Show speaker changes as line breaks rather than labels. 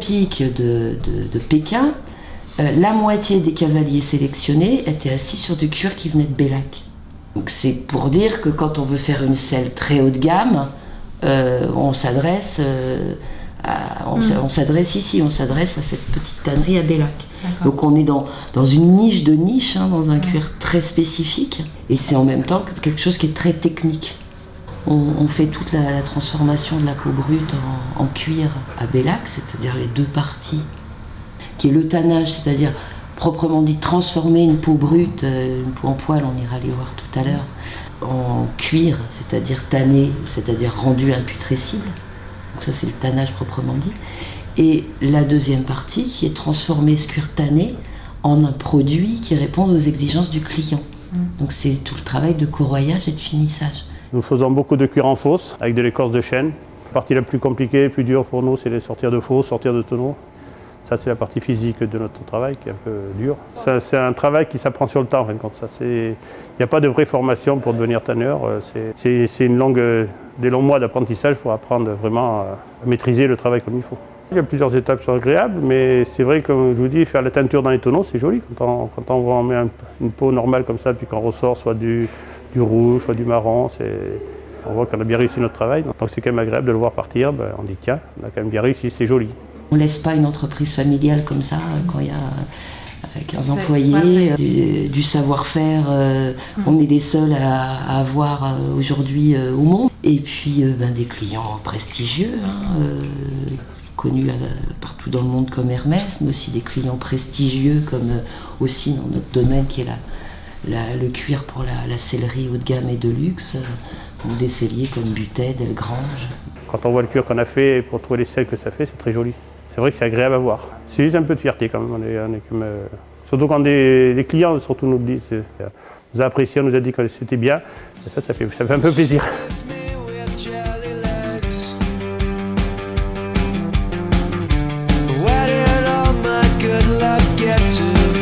pique de Pékin, la moitié des cavaliers sélectionnés étaient assis sur du cuir qui venait de Bellac. Donc c'est pour dire que quand on veut faire une selle très haut de gamme, on s'adresse ici, on s'adresse à cette petite tannerie à Bellac. Donc on est dans une niche de niche, hein, dans un cuir très spécifique, et c'est en même temps quelque chose qui est très technique. On fait toute la transformation de la peau brute en cuir à Bellac, c'est-à-dire les deux parties, qui est le tannage, c'est-à-dire proprement dit transformer une peau brute, une peau en poil, on ira les voir tout à l'heure, en cuir, c'est-à-dire tanné, c'est-à-dire rendu imputrescible. Donc ça c'est le tannage proprement dit. Et la deuxième partie qui est transformer ce cuir tanné en un produit qui répond aux exigences du client. Donc c'est tout le travail de corroyage et de finissage.
Nous faisons beaucoup de cuir en fosse avec de l'écorce de chêne. La partie la plus compliquée, plus dure pour nous, c'est les sortir de fosse, sortir de tonneaux. Ça c'est la partie physique de notre travail qui est un peu dure. C'est un travail qui s'apprend sur le temps en fin de compte. Il n'y a pas de vraie formation pour devenir tanneur. C'est des longs mois d'apprentissage pour apprendre vraiment à maîtriser le travail comme il faut. Il y a plusieurs étapes qui sont agréables, mais c'est vrai, comme je vous dis, faire la teinture dans les tonneaux, c'est joli. Quand on met une peau normale comme ça, puis qu'on ressort soit du rouge, soit du marron, on voit qu'on a bien réussi notre travail. Donc c'est quand même agréable de le voir partir. On dit tiens, on a quand même bien réussi, c'est joli.
On ne laisse pas une entreprise familiale comme ça, quand il y a 15 employés, du savoir-faire. On est les seuls à avoir aujourd'hui au monde. Et puis des clients prestigieux, connus partout dans le monde comme Hermès, mais aussi des clients prestigieux comme aussi dans notre domaine qui est le cuir pour la sellerie haut de gamme et de luxe, des selliers comme Butet, Delgrange.
Quand on voit le cuir qu'on a fait pour trouver les selles que ça fait, c'est très joli. C'est vrai que c'est agréable à voir. C'est juste un peu de fierté quand même. On est comme, surtout quand les clients surtout nous le disent. Nous a apprécié, on nous a dit que c'était bien. Et ça fait un peu plaisir.
Where did all my good luck get to?